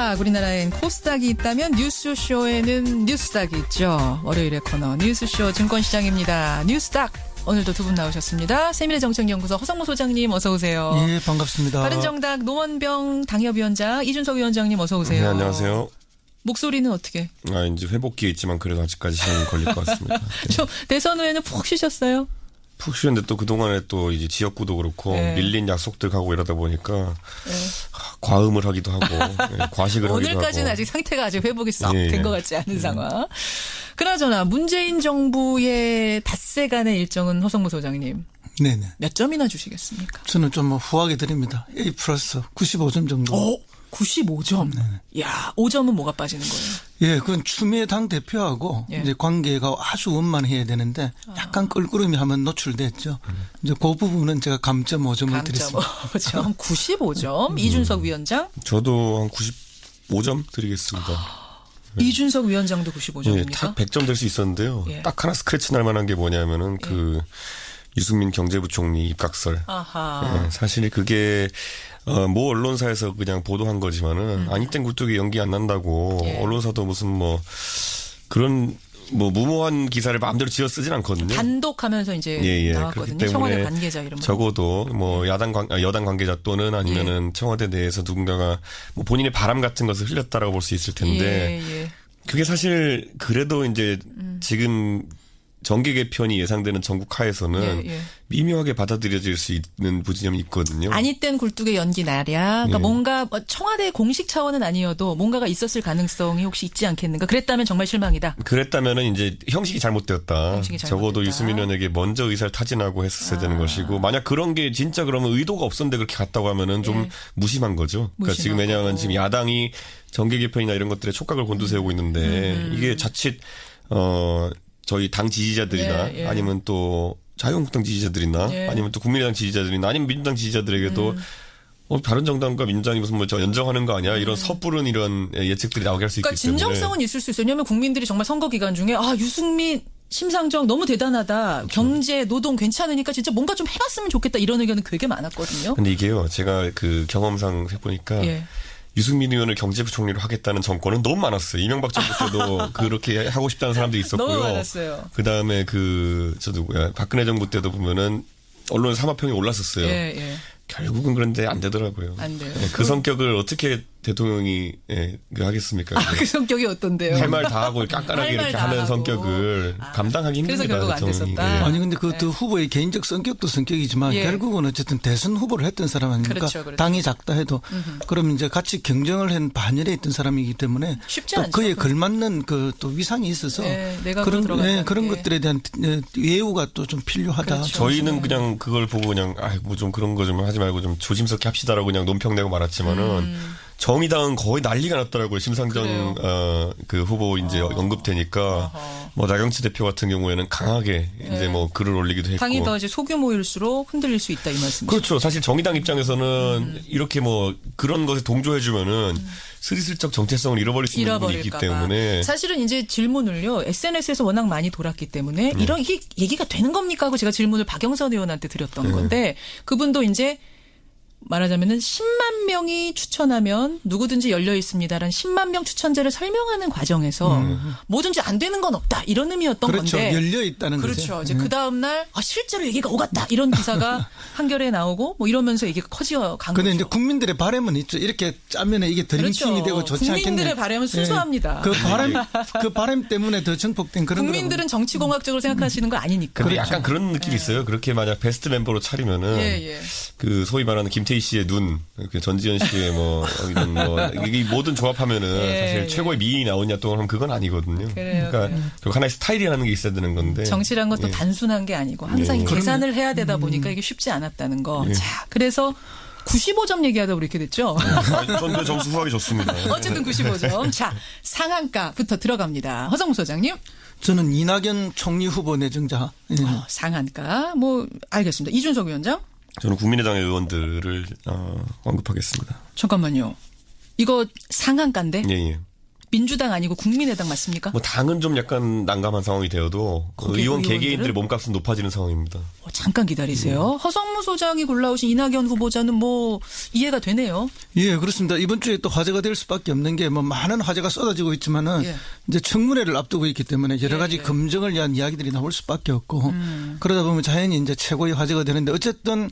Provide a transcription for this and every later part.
코스닥, 우리나라엔 코스닥이 있다면 뉴스쇼에는 뉴스닥이 있죠. 월요일의 코너 뉴스쇼 증권시장입니다. 뉴스닥. 오늘도 두 분 나오셨습니다. 세밀의 정책연구소 허성무 소장님 어서 오세요. 예, 반갑습니다. 바른정당 노원병 당협위원장 이준석 위원장님 어서 오세요. 네, 안녕하세요. 목소리는 어떻게? 이제 회복기에 있지만 그래도 아직까지 시간이 걸릴 것 같습니다. 네. 저 대선 후에는 푹 쉬셨어요? 푹 쉬었는데 또 그동안에 또 이제 지역구도 그렇고 밀린 약속들 가고 이러다 보니까 과음을 하기도 하고 과식을 하기도 하고. 오늘까지는 아직 상태가 아직 회복이 썩 된 것 같지 않은 상황. 그나저나 문재인 정부의 닷새간의 일정은 허성무 소장님. 네네. 몇 점이나 주시겠습니까? 저는 좀 후하게 드립니다. A 플러스 95점 정도. 95점. 네네. 야, 5점은 뭐가 빠지는 거예요? 예, 그건 추미애 당 대표하고 이제 관계가 아주 원만해야 되는데 약간 껄끄러움이 하면 노출됐죠. 이제 그 부분은 제가 감점 5점을 드리겠습니다. 5점, 95점. 이준석 위원장? 저도 한 95점 드리겠습니다. 이준석 위원장도 95점입니까? 예, 딱 100점 될 수 있었는데요. 예. 딱 하나 스크래치 날 만한 게 뭐냐면은 그 유승민 경제부총리 입각설. 아하. 예, 사실 그게 모 언론사에서 그냥 보도한 거지만은 아니땐 굴뚝이 연기 안 난다고 언론사도 무슨 뭐 그런 뭐 무모한 기사를 마음대로 지어 쓰진 않거든요. 단독하면서 이제 나왔거든요. 청와대 관계자 이름. 적어도 뭐 여당 관계자 또는 아니면은 청와대 내에서 누군가가 뭐 본인의 바람 같은 것을 흘렸다라고 볼 수 있을 텐데 그게 사실 그래도 이제 지금 정계 개편이 예상되는 전국 하에서는 미묘하게 받아들여질 수 있는 부진점이 있거든요. 아니 땐 굴뚝에 연기 나랴. 그러니까 뭔가 청와대 공식 차원은 아니어도 뭔가가 있었을 가능성이 혹시 있지 않겠는가. 그랬다면 정말 실망이다. 그랬다면은 이제 형식이 잘못되었다. 형식이 적어도 유승민 의원에게 먼저 의사를 타진하고 했었어야 되는 것이고 만약 그런 게 진짜 그러면 의도가 없었는데 그렇게 갔다고 하면은 좀 무심한 거죠. 그러니까 지금 왜냐하면 지금 야당이 정계 개편이나 이런 것들에 촉각을 곤두세우고 있는데 이게 자칫 저희 당 지지자들이나 아니면 또 자유한국당 지지자들이나 아니면 또 국민의당 지지자들이나 아니면 민주당 지지자들에게도 다른 정당과 민주당이 무슨 뭐 저 연정하는 거 아니야? 이런 섣부른 이런 예측들이 나오게 할 수 있기 때문에. 그러니까 진정성은 있을 수 있어요. 왜냐하면 국민들이 정말 선거 기간 중에 유승민 심상정 너무 대단하다. 그렇죠. 경제, 노동 괜찮으니까 진짜 뭔가 좀 해봤으면 좋겠다. 이런 의견은 되게 많았거든요. 근데 이게요. 제가 그 경험상 해보니까 유승민 의원을 경제부총리로 하겠다는 정권은 너무 많았어요. 이명박 정부 때도 그렇게 하고 싶다는 사람도 있었고요. 너무 많았어요. 그다음에 저 누구야? 박근혜 정부 때도 보면은 언론 삼합평이 올랐었어요. 결국은 그런데 안 되더라고요. 안 돼요. 그 성격을 어떻게 대통령이 하겠습니까? 그 성격이 어떤데요? 할 말 다 하고 깐깐하게 이렇게 하는 성격을 감당하기 힘듭니다. 그래서 결국 안 됐었다. 아니 근데 그 후보의 개인적 성격도 성격이지만 결국은 어쨌든 대선 후보를 했던 사람 아닙니까? 그렇죠. 당이 작다 해도 그럼 이제 같이 경쟁을 한 반열에 있던 사람이기 때문에 쉽지 또 않죠. 그에 걸맞는 그 또 위상이 있어서 그런 것들에 대한 예우가 또 좀 필요하다. 그렇죠. 저희는 그냥 그걸 보고 그냥 뭐 좀 그런 거 좀 하지 말고 좀 조심스럽게 합시다라고 그냥 논평 내고 말았지만은 정의당은 거의 난리가 났더라고요. 심상정 그 후보 이제 언급되니까 뭐 나경치 대표 같은 경우에는 강하게 이제 뭐 글을 올리기도 했고. 당이 더 이제 소규모일수록 흔들릴 수 있다 이 말씀이죠. 그렇죠. 사실 정의당 입장에서는 이렇게 뭐 그런 것에 동조해주면은 스리슬쩍 정체성을 잃어버릴 수 있는 부분이 있기 때문에. 사실은 이제 질문을요. SNS에서 워낙 많이 돌았기 때문에 이런 이게 얘기가 되는 겁니까 하고 제가 질문을 박영선 의원한테 드렸던 건데 그분도 이제 말하자면은 10만 명이 추천하면 누구든지 열려 있습니다라는 10만 명 추천제를 설명하는 과정에서 뭐든지 안 되는 건 없다 이런 의미였던 그렇죠. 건데. 열려 있다는 거죠. 그렇죠. 이제 그 다음 날 실제로 얘기가 오갔다 이런 기사가 한겨레에 나오고 뭐 이러면서 얘기가 커지어 간 거죠. 그런데 이제 국민들의 바람은 있죠. 이렇게 짜면은 이게 드림팀이 되고 좋지 않겠네. 국민들의 바람은 순수합니다. 그 바람 때문에 더 정폭된 그런. 국민들은 정치공학적으로 생각하시는 거 아니니까. 근데 약간 그런 느낌이 있어요. 그렇게 만약 베스트 멤버로 차리면은 그 소위 말하는 김태희 씨의 눈, 전지현 씨의 뭐 이런 뭐 이게 모든 조합하면은 사실 최고의 미인이 나오냐 또 하면 그건 아니거든요. 그러니까 하나의 스타일이라는 게 있어야 되는 건데. 정치란 것도 단순한 게 아니고 항상 계산을 해야 되다 보니까 이게 쉽지 않았다는 거. 자, 그래서 95점 얘기하다 우리 이렇게 됐죠. 전 점수 후하게 줬습니다. 어쨌든 95점. 자, 상한가부터 들어갑니다. 허성무 소장님. 저는 이낙연 총리 후보 내정자. 상한가. 뭐 알겠습니다. 이준석 위원장. 저는 국민의당의 의원들을 언급하겠습니다. 잠깐만요. 이거 상한가인데? 예. 민주당 아니고 국민의당 맞습니까? 뭐 당은 좀 약간 난감한 상황이 되어도 의원 개개인들의 몸값은 높아지는 상황입니다. 잠깐 기다리세요. 허성무 소장이 골라오신 이낙연 후보자는 뭐 이해가 되네요. 예, 그렇습니다. 이번 주에 또 화제가 될 수밖에 없는 게 뭐 많은 화제가 쏟아지고 있지만은 이제 청문회를 앞두고 있기 때문에 여러 가지 검증을 위한 이야기들이 나올 수밖에 없고 그러다 보면 자연히 이제 최고의 화제가 되는데 어쨌든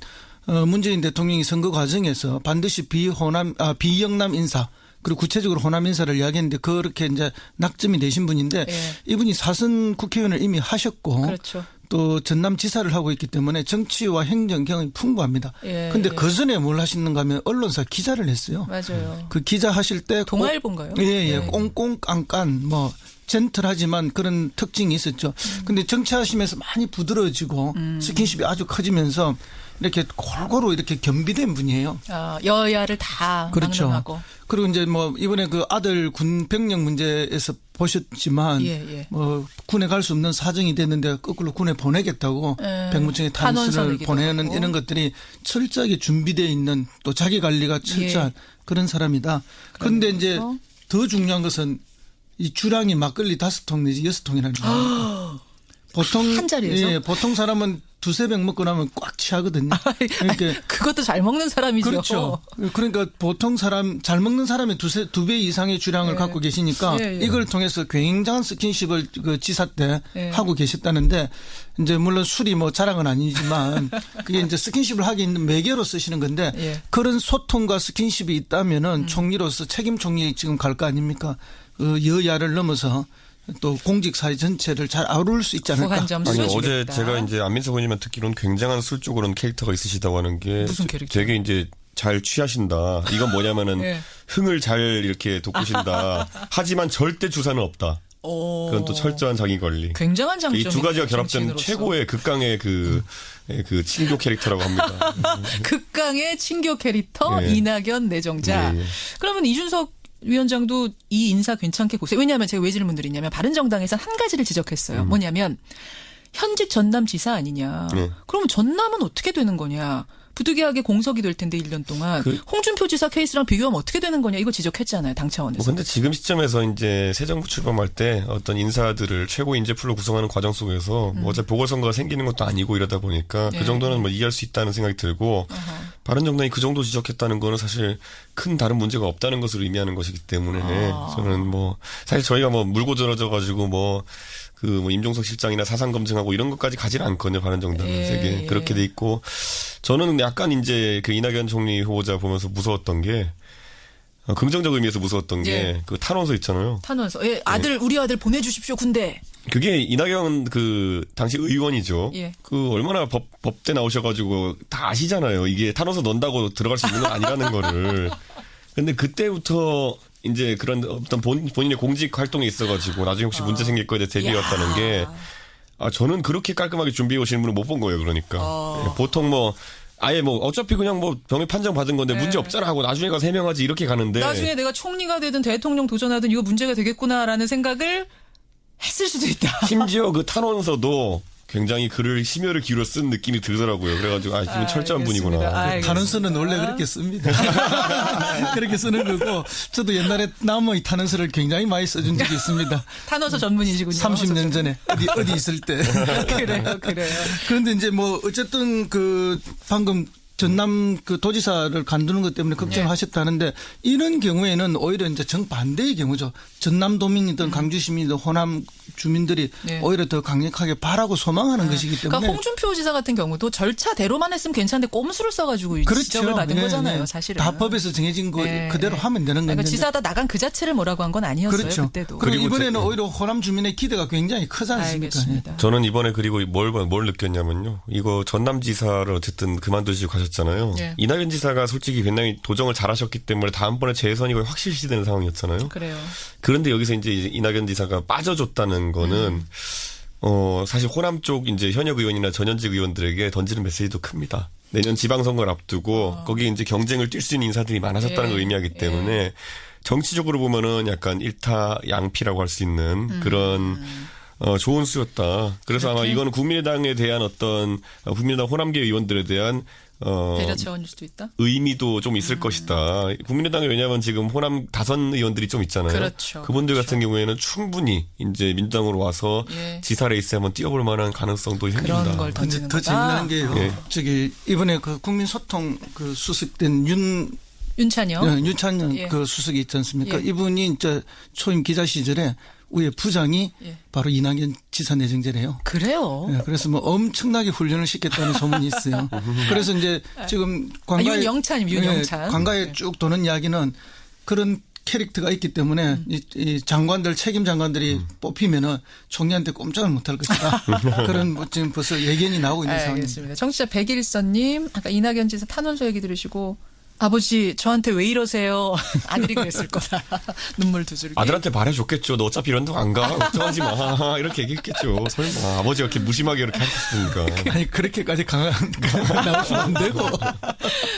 문재인 대통령이 선거 과정에서 반드시 비영남 인사 그리고 구체적으로 호남 인사를 이야기했는데 그렇게 이제 낙점이 되신 분인데 이분이 사선 국회의원을 이미 하셨고 그렇죠. 또 전남 지사를 하고 있기 때문에 정치와 행정 경험이 풍부합니다. 그런데 그 전에 뭘 하시는가 하면 언론사 기자를 했어요. 맞아요. 그 기자 하실 때 동아일보인가요? 예. 꽁꽁 깐깐 뭐 젠틀하지만 그런 특징이 있었죠. 근데 정치하시면서 많이 부드러워지고 스킨십이 아주 커지면서 이렇게 골고루 이렇게 겸비된 분이에요. 여야를 다 그렇죠. 막론하고. 그리고 이제 뭐 이번에 그 아들 군 병력 문제에서 보셨지만 뭐 군에 갈 수 없는 사정이 됐는데 거꾸로 군에 보내겠다고 백무청에 탄원서를 보내는 하고. 이런 것들이 철저하게 준비되어 있는 또 자기 관리가 철저한 그런 사람이다. 그런데 이제 더 중요한 것은 이 주량이 막걸리 5통 내지 6통이라는 거예요. 보통 한 자리에서? 보통 사람은 2-3병 먹고 나면 꽉 취하거든요. 그러니까 그것도 잘 먹는 사람이죠. 그렇죠. 그러니까 보통 사람 잘 먹는 사람이 2배 이상의 주량을 갖고 계시니까 이걸 통해서 굉장한 스킨십을 그 지사 때 하고 계셨다는데 이제 물론 술이 뭐 자랑은 아니지만 그게 이제 스킨십을 하기 있는 매개로 쓰시는 건데 그런 소통과 스킨십이 있다면은 총리로서 책임 총리 지금 갈 거 아닙니까? 여야를 넘어서 또 공직 사회 전체를 잘 아우를 수 있지 않을까? 아니 어제 제가 이제 안민석 의원님만 듣기로는 굉장한 술적으로는 캐릭터가 있으시다고 하는 게 무슨 캐릭터? 되게 이제 잘 취하신다. 이건 뭐냐면은 흥을 잘 이렇게 돋구신다. 하지만 절대 주사는 없다. 그건 또 철저한 자기 관리. 굉장한 장점이 이 두 가지가 결합된 최고의 극강의 그 친교 캐릭터라고 합니다. 극강의 친교 캐릭터 이낙연 내정자. 그러면 이준석 위원장도 이 인사 괜찮게 보세요. 왜냐하면 제가 왜 질문 드리냐면 바른정당에서 한 가지를 지적했어요. 뭐냐면 현직 전남지사 아니냐. 그러면 전남은 어떻게 되는 거냐. 부득이하게 공석이 될 텐데 1년 동안 홍준표 지사 케이스랑 비교하면 어떻게 되는 거냐 이거 지적했잖아요. 당 차원에서. 그런데 지금 시점에서 이제 새 정부 출범할 때 어떤 인사들을 최고 인재풀로 구성하는 과정 속에서 뭐 어차피 보궐선거가 생기는 것도 아니고 이러다 보니까 그 정도는 뭐 이해할 수 있다는 생각이 들고 바른정당이 그 정도 지적했다는 거는 사실 큰 다른 문제가 없다는 것을 의미하는 것이기 때문에 저는 뭐 사실 저희가 뭐 물고 들어져 가지고 뭐 임종석 실장이나 사상 검증하고 이런 것까지 가지는 않거든요. 바른정당은 되게 그렇게 돼 있고 저는 약간 이제 그 이낙연 총리 후보자 보면서 무서웠던 게 긍정적 의미에서 무서웠던 게 그 탄원서 있잖아요. 탄원서. 우리 아들 보내주십시오 군대. 그게 이낙연 그 당시 의원이죠. 그 얼마나 법대 나오셔가지고 다 아시잖아요. 이게 탄원서 넣는다고 들어갈 수 있는 건 아니라는 거를. 근데 그때부터 이제 그런 어떤 본인의 공직 활동에 있어가지고 나중에 혹시 문제 생길 거에 대해 대비해왔다는 게 저는 그렇게 깔끔하게 준비해 오시는 분을 못 본 거예요. 그러니까 보통 뭐 아예 뭐 어차피 그냥 뭐 병역 판정 받은 건데 문제 없잖아 하고 나중에 가서 해명하지 이렇게 가는데 나중에 내가 총리가 되든 대통령 도전하든 이거 문제가 되겠구나라는 생각을 했을 수도 있다. 심지어 그 탄원서도 굉장히 글을 심혈을 기울여 쓴 느낌이 들더라고요. 그래가지고 이분 철저한 분이구나. 탄원서는 원래 그렇게 씁니다. 그렇게 쓰는 거고 저도 옛날에 남의 탄원서를 굉장히 많이 써준 적이 있습니다. 탄원서 전문이시군요. 30년 전에 어디 있을 때. 그래요. 그런데 이제 뭐 어쨌든 그 방금 전남 그 도지사를 간두는 것 때문에 걱정하셨다는데 이런 경우에는 오히려 이제 정반대의 경우죠. 전남도민이든 강주시민이든 호남 주민들이 오히려 더 강력하게 바라고 소망하는 것이기 때문에. 그러니까 홍준표 지사 같은 경우도 절차대로만 했으면 괜찮은데 꼼수를 써가지고 지적을 받은 거잖아요. 사실은. 다 법에서 정해진 거 그대로 하면 되는 건데. 그러니까 지사다 나간 그 자체를 뭐라고 한 건 아니었어요. 그렇죠. 그때도. 그리고 이번에는 오히려 호남 주민의 기대가 굉장히 크지 않습니까? 알겠습니다. 저는 이번에 그리고 뭘 느꼈냐면요. 이거 전남지사를 어쨌든 그만두시고 가셨잖아요. 이낙연 지사가 솔직히 굉장히 도정을 잘하셨기 때문에 다음번에 재선이 거의 확실시되는 상황이었잖아요. 그래요. 그런데 여기서 이제 이낙연 지사가 빠져줬다는 거는 사실 호남 쪽 이제 현역 의원이나 전현직 의원들에게 던지는 메시지도 큽니다. 내년 지방선거를 앞두고 거기 이제 경쟁을 뛸 수 있는 인사들이 많아졌다는 걸 의미하기 때문에 정치적으로 보면은 약간 일타 양피라고 할 수 있는 그런 좋은 수였다. 그래서 그렇게? 아마 이거는 국민의당에 대한 어떤 국민의당 호남계 의원들에 대한 배려 차원일 수도 있다. 의미도 좀 있을 것이다. 국민의당에 왜냐하면 지금 호남 다선 의원들이 좀 있잖아요. 그렇죠. 그분들 같은 경우에는 충분히 이제 민주당으로 와서 지사 레이스에 한번 뛰어볼 만한 가능성도 생깁니다. 그런 걸 던지는 더 거다. 재미난 게요. 저기 이번에 그 국민소통 그 수석된 윤찬영 그 수석이 있지 않습니까? 예. 이분이 이제 초임 기자 시절에 우리 부장이 바로 이낙연 지사 내정제래요. 그래요? 네, 그래서 뭐 엄청나게 훈련을 시켰다는 소문이 있어요. 그래서 이제 지금 관가에 윤영찬. 관가에 쭉 도는 이야기는 그런 캐릭터가 있기 때문에 이 장관들 책임 장관들이 뽑히면은 총리한테 꼼짝을 못할 것이다. 그런 뭐 지금 벌써 예견이 나오고 있는 상황입니다. 알겠습니다. 청취자 백일선님 아까 이낙연 지사 탄원서 얘기 들으시고 아버지 저한테 왜 이러세요? 아들이 그랬을 거다. 눈물 두 줄기. 아들한테 말해줬겠죠. 너 어차피 이런 데 안 가. 걱정하지 마. 이렇게 얘기했겠죠. 설마 아버지가 이렇게 무심하게 이렇게 하셨으니까. 아니 그렇게까지 강한 나오시면 안 되고.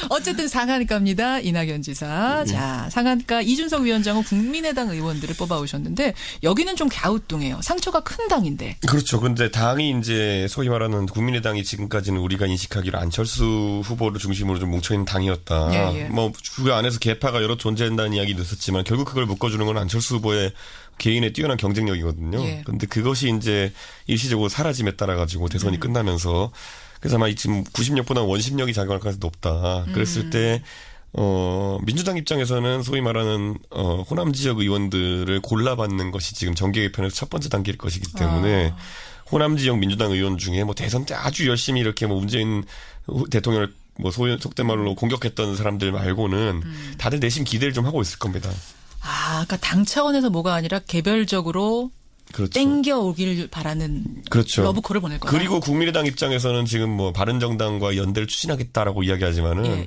어쨌든 상한가입니다. 이낙연 지사. 자, 상한가 이준석 위원장은 국민의당 의원들을 뽑아오셨는데 여기는 좀 갸우뚱해요. 상처가 큰 당인데. 그렇죠. 그런데 당이 이제 소위 말하는 국민의당이 지금까지는 우리가 인식하기로 안철수 후보를 중심으로 좀 뭉쳐있는 당이었다. 뭐 그 안에서 개파가 여러 존재한다는 이야기도 있었지만 결국 그걸 묶어주는 건 안철수 후보의 개인의 뛰어난 경쟁력이거든요. 그런데 그것이 이제 일시적으로 사라짐에 따라 가지고 대선이 끝나면서 그래서 아마 지금 90력보다 원심력이 작용할 가능성이 높다. 그랬을 때 민주당 입장에서는 소위 말하는 호남 지역 의원들을 골라받는 것이 지금 정계 개편에서 첫 번째 단계일 것이기 때문에 호남 지역 민주당 의원 중에 뭐 대선 때 아주 열심히 이렇게 뭐 문재인 대통령을 뭐 속된 말로 공격했던 사람들 말고는 다들 내심 기대를 좀 하고 있을 겁니다. 그러니까 당 차원에서 뭐가 아니라 개별적으로 그렇죠. 땡겨오길 바라는 그렇죠. 러브콜을 보낼 거다. 그리고 국민의당 입장에서는 지금 뭐 바른정당과 연대를 추진하겠다라고 이야기하지만은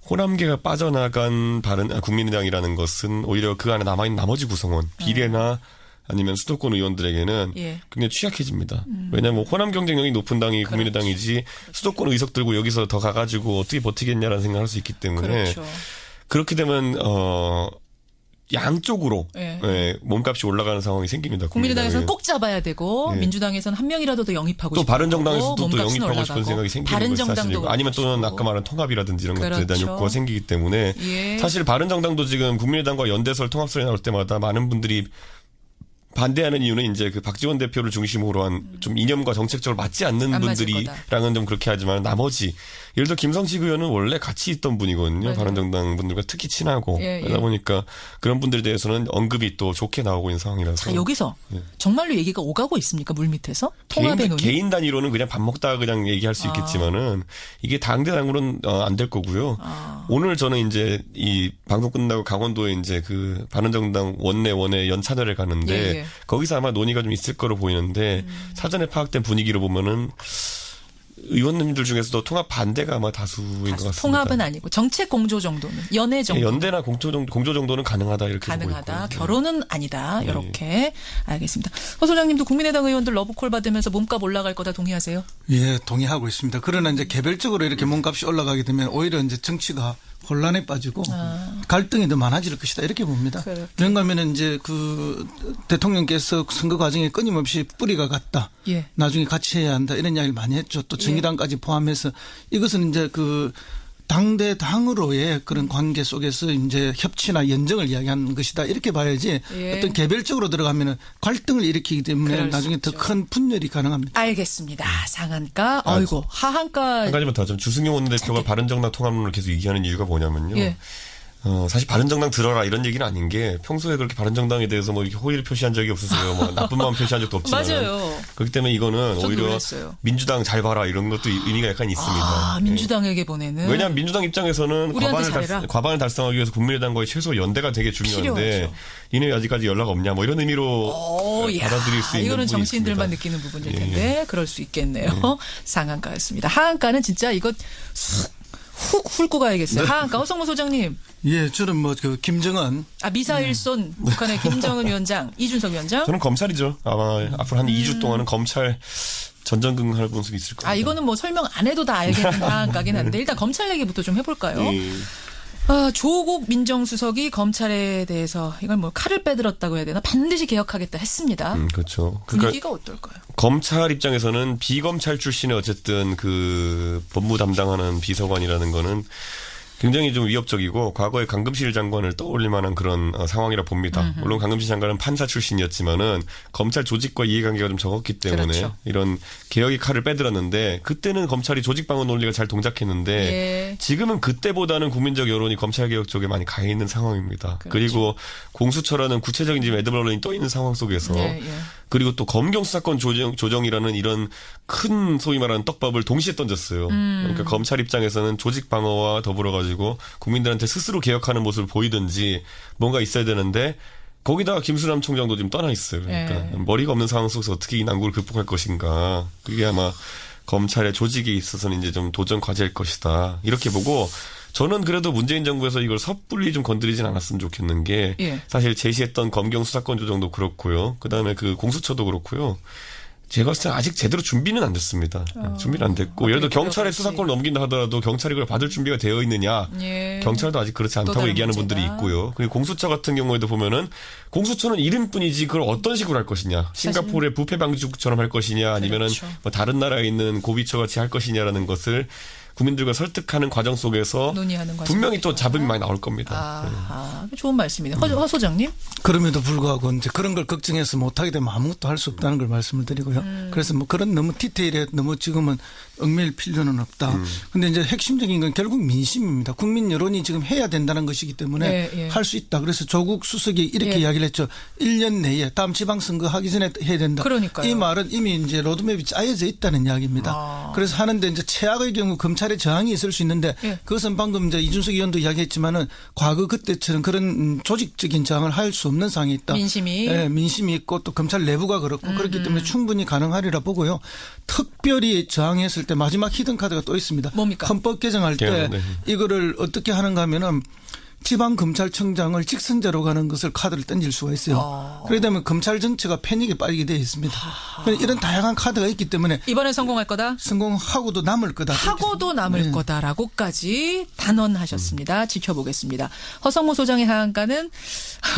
호남계가 빠져나간 국민의당이라는 것은 오히려 그 안에 남아있는 나머지 구성원 비례나 아니면 수도권 의원들에게는 굉장히 취약해집니다. 왜냐하면 호남 경쟁력이 높은 당이 국민의당이지 수도권 의석 들고 여기서 더 가가지고 어떻게 버티겠냐라는 생각을 할 수 있기 때문에 그렇게 되면 양쪽으로 몸값이 올라가는 상황이 생깁니다. 국민의당에서는 꼭 잡아야 되고 민주당에서는 한 명이라도 더 영입하고 또 싶고 바른정당에서도 또 영입하고 싶은 생각이 생기는 것이 사실이고 아니면 또는 아까 말한 통합이라든지 이런 것들에 대한 욕구가 생기기 때문에 사실 바른정당도 지금 국민의당과 연대설 통합설이 나올 때마다 많은 분들이 반대하는 이유는 이제 그 박지원 대표를 중심으로 한 좀 이념과 정책적으로 맞지 않는 분들이랑은 좀 그렇게 하지만 나머지 예를 들어 김성식 의원은 원래 같이 있던 분이거든요. 바른정당 분들과 특히 친하고 그러다 보니까 그런 분들에 대해서는 언급이 또 좋게 나오고 있는 상황이라서. 자, 여기서 정말로 얘기가 오가고 있습니까? 물밑에서? 통합의 논의? 개인 단위로는 그냥 밥 먹다가 그냥 얘기할 수 있겠지만은 이게 당대당으로는 안 될 거고요. 오늘 저는 이제 이 방송 끝나고 강원도에 이제 그 바른정당 원내 연찬회를 가는데 거기서 아마 논의가 좀 있을 거로 보이는데 사전에 파악된 분위기로 보면은 의원님들 중에서도 통합 반대가 아마 다수인 것 같습니다. 통합은 아니고 정책 공조 정도는 연애 정도. 연대나 공조 정도는 가능하다 이렇게 가능하다. 결혼은 아니다. 이렇게 알겠습니다. 허 소장님도 국민의당 의원들 러브콜 받으면서 몸값 올라갈 거다 동의하세요? 예, 동의하고 있습니다. 그러나 이제 개별적으로 이렇게 몸값이 올라가게 되면 오히려 이제 정치가 혼란에 빠지고 갈등이 더 많아질 것이다 이렇게 봅니다. 그런가 하면은 이제 그 대통령께서 선거 과정에 끊임없이 뿌리가 같다. 나중에 같이 해야 한다 이런 이야기를 많이 했죠. 또 정의당까지 포함해서 이것은 이제 그 당대 당으로의 그런 관계 속에서 이제 협치나 연정을 이야기하는 것이다 이렇게 봐야지 어떤 개별적으로 들어가면은 갈등을 일으키기 때문에 나중에 더 큰 분열이 가능합니다. 알겠습니다. 상한가, 아이고 하한가. 한 가지만 더 좀 주승용 원내대표가 바른정당 통합론을 계속 얘기하는 이유가 뭐냐면요. 사실 바른정당 들어라 이런 얘기는 아닌 게 평소에 그렇게 바른정당에 대해서 뭐 이렇게 호의를 표시한 적이 없으세요. 뭐 나쁜 마음 표시한 적도 없지만. 맞아요. 그렇기 때문에 이거는 오히려 놀랐어요. 민주당 잘 봐라 이런 것도 의미가 약간 있습니다. 민주당에게 보내는. 왜냐하면 민주당 입장에서는 과반을 달성하기 위해서 국민의당과의 최소 연대가 되게 중요한데 필요하죠. 이네 아직까지 연락 없냐 뭐 이런 의미로 받아들일 수 있는 이거는 정치인들만 느끼는 부분일 텐데 그럴 수 있겠네요. 상한가였습니다. 하한가는 진짜 이거 훅 훑고 가야겠어요. 하한가 허성모 소장님. 예, 저는 뭐 그 김정은 미사일 쏜 북한의 김정은 위원장, 이준석 위원장. 저는 검찰이죠. 아마 앞으로 한 2주 동안은 검찰 전전긍긍할 모습이 있을 겁니다. 이거는 뭐 설명 안 해도 다 알겠는 하한가긴 한데 일단 검찰 얘기부터 좀 해볼까요? 조국 민정수석이 검찰에 대해서 이걸 뭐 칼을 빼들었다고 해야 되나 반드시 개혁하겠다 했습니다. 그렇죠. 분위기가 어떨까요? 검찰 입장에서는 비검찰 출신의 어쨌든 그 법무 담당하는 비서관이라는 거는 굉장히 좀 위협적이고 과거에 강금실 장관을 떠올릴 만한 그런 상황이라 봅니다. 물론 강금실 장관은 판사 출신이었지만은 검찰 조직과 이해관계가 좀 적었기 때문에 그렇죠. 이런 개혁의 칼을 빼들었는데 그때는 검찰이 조직방어 논리가 잘 동작했는데 예. 지금은 그때보다는 국민적 여론이 검찰개혁 쪽에 많이 가 있는 상황입니다. 그렇죠. 그리고 공수처라는 구체적인 지금 매듭 언론이 떠 있는 상황 속에서 그리고 또 검경 수사권 조정이라는 이런 큰 소위 말하는 떡밥을 동시에 던졌어요. 그러니까 검찰 입장에서는 조직 방어와 더불어 가지고 국민들한테 스스로 개혁하는 모습을 보이든지 뭔가 있어야 되는데 거기다가 김수남 총장도 지금 떠나 있어요. 그러니까 머리가 없는 상황 속에서 어떻게 이 난국을 극복할 것인가. 그게 아마 검찰의 조직에 있어서는 이제 좀 도전 과제일 것이다. 이렇게 보고 저는 그래도 문재인 정부에서 이걸 섣불리 좀 건드리진 않았으면 좋겠는 게 사실 제시했던 검경 수사권 조정도 그렇고요. 그다음에 그 공수처도 그렇고요. 제가 봤을 때 아직 제대로 준비는 안 됐습니다. 준비는 안 됐고 예를 들어 경찰에 수사권을 넘긴다 하더라도 경찰이 그걸 받을 준비가 되어 있느냐. 경찰도 아직 그렇지 않다고 얘기하는 문제다. 분들이 있고요. 그리고 공수처 같은 경우에도 보면은 공수처는 이름뿐이지 그걸 어떤 식으로 할 것이냐. 싱가포르의 부패 방지국처럼 할 것이냐 아니면은 그렇죠. 뭐 다른 나라에 있는 고비처 같이 할 것이냐라는 것을 국민들과 설득하는 과정 속에서 논의하는 분명히 또 잡음이 많이 나올 겁니다. 좋은 말씀이네요. 허 소장님? 그럼에도 불구하고 이제 그런 걸 걱정해서 못하게 되면 아무것도 할 수 없다는 걸 말씀을 드리고요. 그래서 뭐 그런 너무 디테일에 너무 지금은 얽매일 필요는 없다. 근데 이제 핵심적인 건 결국 민심입니다. 국민 여론이 지금 해야 된다는 것이기 때문에 할 수 있다. 그래서 조국 수석이 이렇게 이야기를 했죠. 1년 내에 다음 지방선거 하기 전에 해야 된다. 그러니까요. 이 말은 이미 이제 로드맵이 짜여져 있다는 이야기입니다. 그래서 하는데 이제 최악의 경우 검찰의 저항이 있을 수 있는데 그것은 방금 이제 이준석 의원도 이야기했지만은 과거 그때처럼 그런 조직적인 저항을 할 수 없는 상황이 있다. 민심이 있고 또 검찰 내부가 그렇고 그렇기 때문에 충분히 가능하리라 보고요. 특별히 저항했을 때 마지막 히든카드가 또 있습니다. 뭡니까? 헌법 개정할 때 이거를 어떻게 하는가 하면은 지방검찰청장을 직선제로 가는 것을 카드를 던질 수가 있어요. 그러게 되면 검찰 전체가 패닉에 빠지게 되어 있습니다. 이런 다양한 카드가 있기 때문에 이번에 성공할 거다? 성공하고도 남을 거다. 하고도 남을 거다라고까지 단언하셨습니다. 지켜보겠습니다. 허성모 소장의 하한가는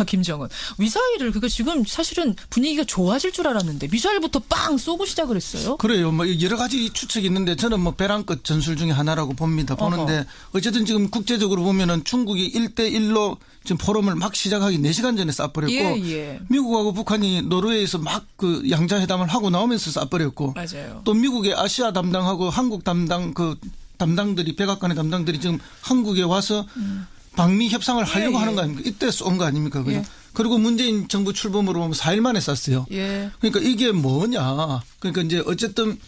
김정은. 미사일을 그거 지금 사실은 분위기가 좋아질 줄 알았는데 미사일부터 빵 쏘고 시작을 했어요. 그래요. 뭐 여러 가지 추측이 있는데 저는 뭐 벼랑끝 전술 중에 하나라고 봅니다. 보는데 어쨌든 지금 국제적으로 보면은 중국이 1대1로 지금 포럼을 막 시작하기 4시간 전에 쏴버렸고 미국하고 북한이 노르웨이에서 막 그 양자회담을 하고 나오면서 쏴버렸고 맞아요. 또 미국의 아시아 담당하고 한국 담당 그 담당들이 백악관의 담당들이 지금 한국에 와서 방미 협상을 하려고 하는 거 아닙니까? 이때 쏜 거 아닙니까? 그죠? 그리고 문재인 정부 출범으로 보면 4일 만에 쐈어요. 그러니까 이게 뭐냐? 그러니까 이제 어쨌든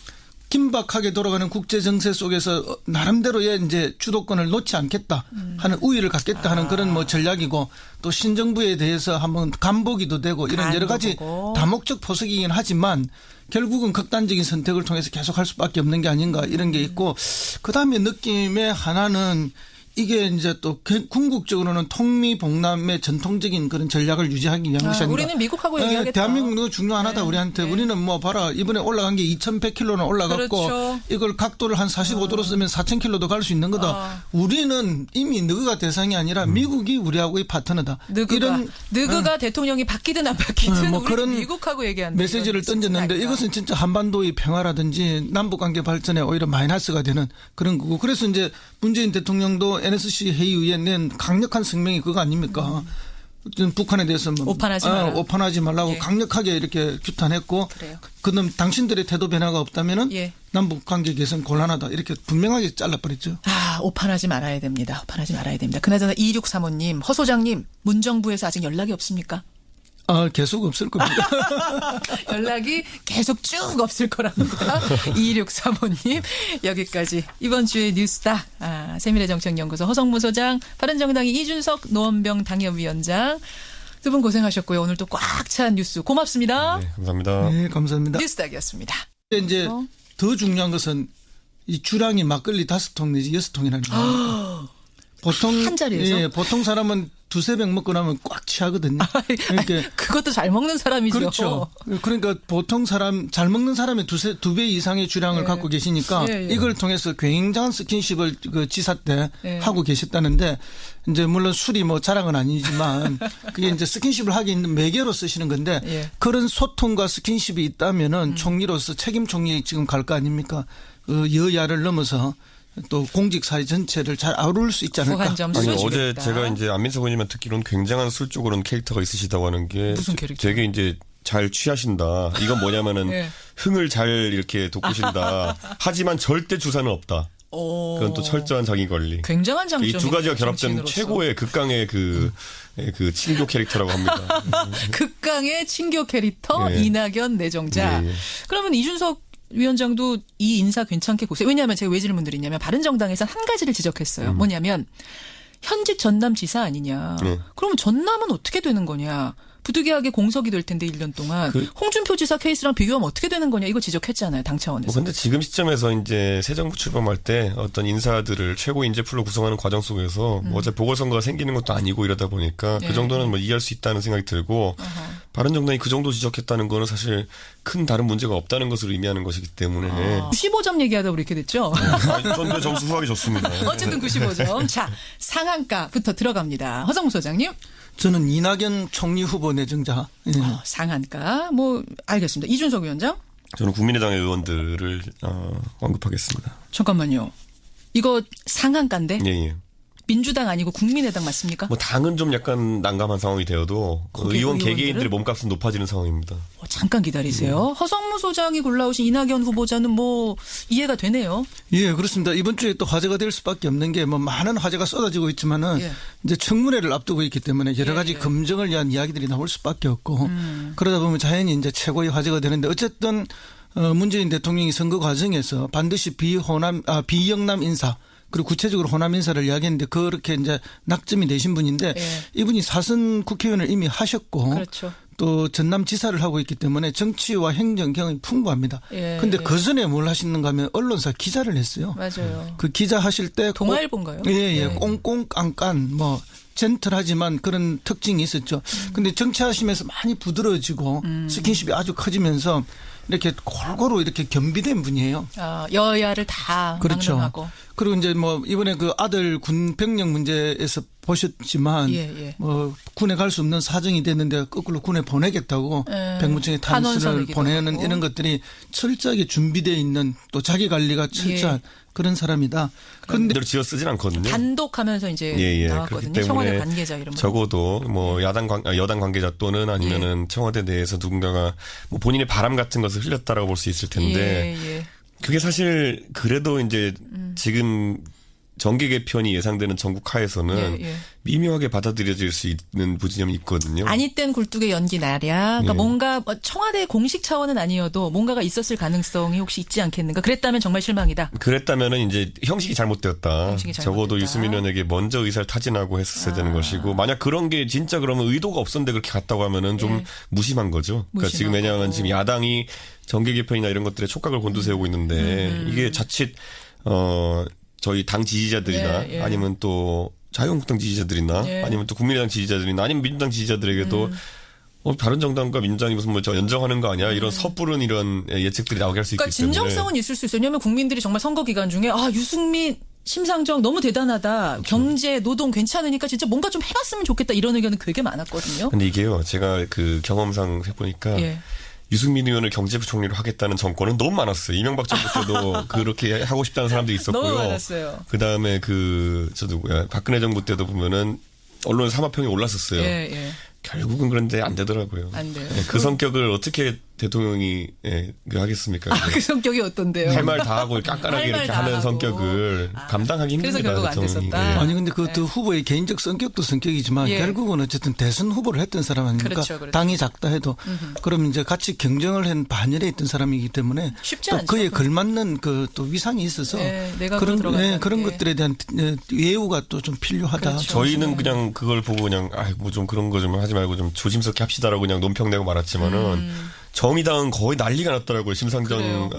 긴박하게 돌아가는 국제 정세 속에서 나름대로의 이제 주도권을 놓지 않겠다 하는 우위를 갖겠다 하는 그런 뭐 전략이고 또 신정부에 대해서 한번 간보기도 되고 이런 여러 가지 다목적 포석이긴 하지만 결국은 극단적인 선택을 통해서 계속 할 수밖에 없는 게 아닌가 이런 게 있고 그다음에 느낌의 하나는 이게 이제 또 궁극적으로는 통미봉남의 전통적인 그런 전략을 유지하기 위한 것이 아닌가. 우리는 미국하고 얘기하겠다. 대한민국도 중요하다 우리한테. 우리는 뭐 봐라 이번에 올라간 게 2100km는 올라갔고 그렇죠. 이걸 각도를 한 45도로 쓰면 4000km도 갈 수 있는 거다. 우리는 이미 너그가 대상이 아니라 미국이 우리하고의 파트너다. 너그가 대통령이 바뀌든 안 바뀌든 뭐 우리 그런 미국하고 얘기하는 메시지를 던졌는데 이것은 진짜 한반도의 평화라든지 남북관계 발전에 오히려 마이너스가 되는 그런 거고 그래서 이제 문재인 대통령도 NSC 회의에 낸 강력한 성명이 그거 아닙니까? 북한에 대해서 오판하지 말라고 강력하게 이렇게 규탄했고 그럼 당신들의 태도 변화가 없다면은 남북 관계 개선 곤란하다 이렇게 분명하게 잘라버렸죠. 오판하지 말아야 됩니다. 오판하지 말아야 됩니다. 그나저나 2635님, 허 소장님 문정부에서 아직 연락이 없습니까? 계속 없을 겁니다. 연락이 계속 쭉 없을 거랍니다. 2635님 여기까지 이번 주의 뉴스다. 세밀의 정책연구소 허성무 소장, 바른정당의 이준석 노원병 당협위원장 두 분 고생하셨고요. 오늘 또 꽉 찬 뉴스 고맙습니다. 네, 감사합니다. 네, 감사합니다. 뉴스닥이었습니다. 이제 더 중요한 것은 이 주량이 막걸리 5통 내지 6통이라는 겁니다. 보통 한 자리에서? 예, 보통 사람은 두세 병 먹고 나면 꽉 취하거든요. 그러니까 그것도 잘 먹는 사람이죠. 그렇죠. 그러니까 보통 잘 먹는 사람이 두 배 이상의 주량을 갖고 계시니까 이걸 통해서 굉장한 스킨십을 그 지사 때 하고 계셨다는데 이제 물론 술이 뭐 자랑은 아니지만 그게 이제 스킨십을 하기 있는 매개로 쓰시는 건데 그런 소통과 스킨십이 있다면은 총리로서 책임 총리 지금 갈 거 아닙니까? 여야를 넘어서 또 공직 사회 전체를 잘 아우를 수 있지 않을까? 아니 어제 제가 이제 안민석 의원님만 듣기로는 굉장한 술적으로는 캐릭터가 있으시다고 하는 게 무슨 캐릭터? 되게 이제 잘 취하신다. 이건 뭐냐면은 흥을 잘 이렇게 돋구신다. 하지만 절대 주사는 없다. 그건 또 철저한 자기 관리. 굉장한 장점이 이 두 가지가 결합된 정치인으로서. 최고의 극강의 그 친교 캐릭터라고 합니다. 극강의 친교 캐릭터 이낙연 내정자. 그러면 이준석 위원장도 이 인사 괜찮게 보세요. 왜냐하면 제가 왜 질문 드리냐면 바른정당에서 한 가지를 지적했어요. 뭐냐면 현직 전남지사 아니냐. 그러면 전남은 어떻게 되는 거냐. 부득이하게 공석이 될 텐데 1년 동안 홍준표 지사 케이스랑 비교하면 어떻게 되는 거냐 이거 지적했잖아요. 당 차원에서. 그런데 지금 시점에서 이제 새 정부 출범할 때 어떤 인사들을 최고 인재풀로 구성하는 과정 속에서 어차피 보궐선거가 생기는 것도 아니고 이러다 보니까 그 정도는 뭐 이해할 수 있다는 생각이 들고 바른정당이 그 정도 지적했다는 거는 사실 큰 다른 문제가 없다는 것을 의미하는 것이기 때문에 95점 얘기하다 보니 이렇게 됐죠. 전 점수 후하게 줬습니다. 어쨌든 95점. 자, 상한가부터 들어갑니다. 허성무 소장님. 저는 이낙연 총리 후보 내정자. 상한가. 뭐 알겠습니다. 이준석 위원장. 저는 국민의당의 의원들을 언급하겠습니다. 잠깐만요. 이거 상한가인데? 예. 민주당 아니고 국민의당 맞습니까? 뭐 당은 좀 약간 난감한 상황이 되어도 의원 개개인들의 몸값은 높아지는 상황입니다. 잠깐 기다리세요. 허성무 소장이 골라오신 이낙연 후보자는 뭐 이해가 되네요. 예, 그렇습니다. 이번 주에 또 화제가 될 수밖에 없는 게 뭐 많은 화제가 쏟아지고 있지만은 이제 청문회를 앞두고 있기 때문에 여러 가지 검증을 위한 이야기들이 나올 수밖에 없고 그러다 보면 자연히 이제 최고의 화제가 되는데 어쨌든 문재인 대통령이 선거 과정에서 반드시 비영남 인사 그리고 구체적으로 호남 인사를 이야기했는데 그렇게 이제 낙점이 되신 분인데 이분이 사선 국회의원을 이미 하셨고 그렇죠. 또 전남지사를 하고 있기 때문에 정치와 행정 경험이 풍부합니다. 그런데 그 전에 뭘 하시는가 하면 언론사 기자를 했어요. 맞아요. 그 기자 하실 때 동아일보인가요? 예. 꽁꽁 깐깐 뭐 젠틀하지만 그런 특징이 있었죠. 근데 정치하시면서 많이 부드러워지고 스킨십이 아주 커지면서 이렇게 골고루 이렇게 겸비된 분이에요. 여야를 다 그렇죠. 막론하고. 그리고 이제 뭐 이번에 그 아들 군 병력 문제에서 보셨지만 뭐 군에 갈 수 없는 사정이 됐는데 거꾸로 군에 보내겠다고 백무청에 탄원서를 보내는 이런 것들이 철저하게 준비되어 있는 또 자기 관리가 철저한 그런 사람이다. 그런데 지어 쓰진 않거든요. 단독하면서 이제 나왔거든요. 청와대 관계자 이런 거. 적어도 뭐 여당 관계자 또는 아니면은 청와대 내에서 누군가가 뭐 본인의 바람 같은 것을 흘렸다라고 볼 수 있을 텐데 그게 사실 그래도 이제 지금 정계 개편이 예상되는 전국 하에서는 미묘하게 받아들여질 수 있는 부진점이 있거든요. 아니 땐 굴뚝에 연기 나랴. 그러니까 뭔가 청와대 공식 차원은 아니어도 뭔가가 있었을 가능성이 혹시 있지 않겠는가. 그랬다면 정말 실망이다. 그랬다면은 이제 형식이 잘못되었다. 적어도 유승민 의원에게 먼저 의사를 타진하고 했었어야 되는 것이고 만약 그런 게 진짜 그러면 의도가 없었는데 그렇게 갔다고 하면은 좀 무심한 거죠. 그러니까 지금 왜냐하면 지금 야당이 정계 개편이나 이런 것들에 촉각을 곤두세우고 있는데 이게 자칫 저희 당 지지자들이나 아니면 또 자유한국당 지지자들이나 아니면 또 국민의당 지지자들이나 아니면 민주당 지지자들에게도 다른 정당과 민주당이 무슨 뭐 저 연정하는 거 아니야? 이런 섣부른 이런 예측들이 나오게 할 수 있기 때문에. 진정성은 있을 수 있어요. 왜냐하면 국민들이 정말 선거 기간 중에 유승민 심상정 너무 대단하다. 그렇죠. 경제, 노동 괜찮으니까 진짜 뭔가 좀 해봤으면 좋겠다. 이런 의견은 되게 많았거든요. 근데 이게요. 제가 그 경험상 해보니까 유승민 의원을 경제부총리로 하겠다는 정권은 너무 많았어요. 이명박 정부 때도 그렇게 하고 싶다는 사람들이 있었고요. 너무 많았어요. 그다음에 박근혜 정부 때도 보면은 언론 사마평이 올랐었어요. 결국은 그런데 안 되더라고요. 안 돼요. 그 성격을 어떻게 대통령이 하겠습니까? 그 성격이 어떤데요? 할 말 다 하고 깐깐하게 이렇게 하는 성격을 감당하기 힘듭니다. 그래서 결국 안 됐었다. 아니 근데 그 후보의 개인적 성격도 성격이지만 결국은 어쨌든 대선 후보를 했던 사람 아닙니까? 그렇죠. 당이 작다 해도 그럼 이제 같이 경쟁을 한 반열에 있던 사람이기 때문에 쉽지 않죠. 그에 걸맞는 그 또 위상이 있어서 그런 것들에 대한 예우가 또 좀 필요하다. 그렇죠. 저희는 그냥 그걸 보고 그냥 뭐 좀 그런 거 좀 하지 말고 좀 조심스럽게 합시다라고 그냥 논평내고 말았지만은 정의당은 거의 난리가 났더라고요. 심상정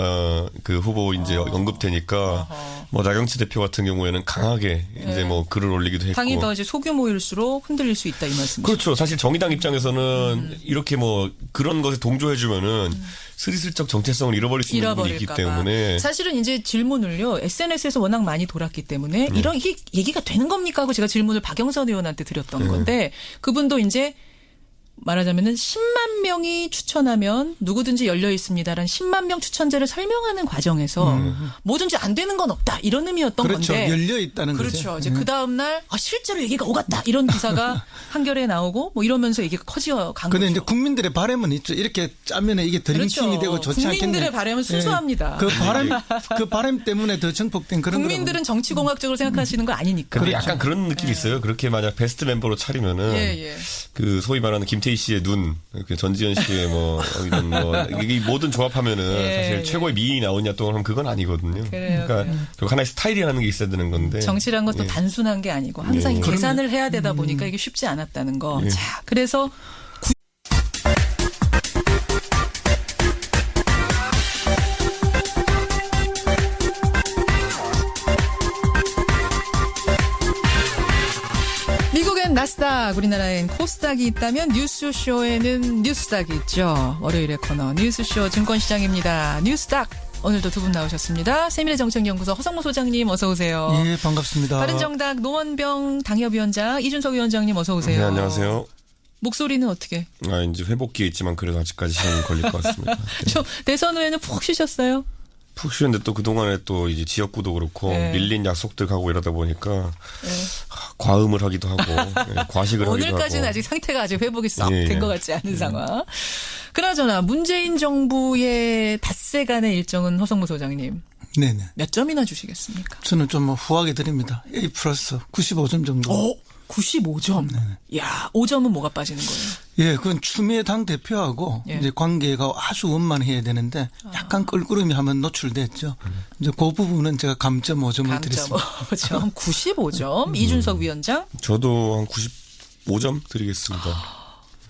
그 후보 이제 언급되니까 뭐 나경치 대표 같은 경우에는 강하게 이제 뭐 글을 올리기도 했고. 당이 더 이제 소규모일수록 흔들릴 수 있다 이 말씀이시죠? 그렇죠. 사실 정의당 입장에서는 이렇게 뭐 그런 것에 동조해주면은 스리슬쩍 정체성을 잃어버릴 수 있는 부분이 있기 때문에. 사실은 이제 질문을요. SNS에서 워낙 많이 돌았기 때문에 이런 이게 얘기가 되는 겁니까 하고 제가 질문을 박영선 의원한테 드렸던 건데 그분도 이제 말하자면은 10만 명이 추천하면 누구든지 열려 있습니다라는 10만 명 추천제를 설명하는 과정에서 뭐든지 안 되는 건 없다 이런 의미였던 그렇죠. 건데. 열려 있다는 거죠. 그렇죠. 이제 그 다음 날 실제로 얘기가 오갔다 이런 기사가 한겨레에 나오고 뭐 이러면서 얘기가 커져 간 거죠. 그런데 이제 국민들의 바람은 있죠. 이렇게 짜면 이게 드림팀이 그렇죠. 되고 좋지 않겠네. 국민들의 바람은 순수합니다. 그 바람 때문에 더 정폭된 그런. 국민들은 정치공학적으로 생각하시는 거 아니니까. 근데 약간 그런 느낌이 있어요. 그렇게 만약 베스트 멤버로 차리면은 그 소위 말하는 김태희 씨의 눈, 전지현 씨의 뭐 이런 뭐 이 모든 조합하면은 사실 최고의 미인이 나오냐 또 하면 그건 아니거든요. 그러니까 하나의 스타일이라는 게 있어야 되는 건데. 정치란 것도 단순한 게 아니고 항상 계산을 해야 되다 보니까 이게 쉽지 않았다는 거. 자, 그래서 미국엔 나스닥, 우리나라엔 코스닥이 있다면 뉴스쇼에는 뉴스닥이 있죠. 월요일의 코너 뉴스쇼 증권시장입니다. 뉴스닥. 오늘도 두 분 나오셨습니다. 세밀의 정책연구소 허성모 소장님 어서 오세요. 예, 반갑습니다. 바른정당 노원병 당협위원장 이준석 위원장님 어서 오세요. 네, 안녕하세요. 목소리는 어떻게? 이제 회복기에 있지만 그래도 아직까지 시간이 걸릴 것 같습니다. 저 대선 후에는 푹 쉬셨어요? 푹 쉬었는데 또 그동안에 또 이제 지역구도 그렇고 밀린 약속들 가고 이러다 보니까 과음을 하기도 하고 과식을 하기도 하고. 오늘까지는 아직 상태가 아직 회복이 썩 된 것 같지 않은 상황. 그나저나 문재인 정부의 닷새간의 일정은 허성무 소장님. 네네. 몇 점이나 주시겠습니까? 저는 좀 뭐 후하게 드립니다. A 플러스 95점 정도. 95점. 네네. 야, 5점은 뭐가 빠지는 거예요? 예, 그건 추미애 당 대표하고 이제 관계가 아주 원만해야 되는데 약간 껄끄러움이 하면 노출됐죠. 이제 그 부분은 제가 감점 5점을 드렸습니다. 5점, 95점. 이준석 위원장? 저도 한 95점 드리겠습니다.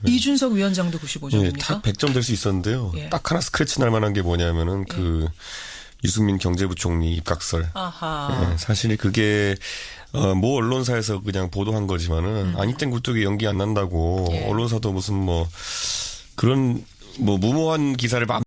이준석 위원장도 95점입니까? 예, 딱 100점 될 수 있었는데요. 딱 하나 스크래치 날 만한 게 뭐냐면은 그 유승민 경제부총리 입각설. 예, 사실 그게 모 언론사에서 그냥 보도한 거지만은 아니땐 굴뚝이 연기 안 난다고 언론사도 무슨 뭐 그런 뭐 무모한 기사를 막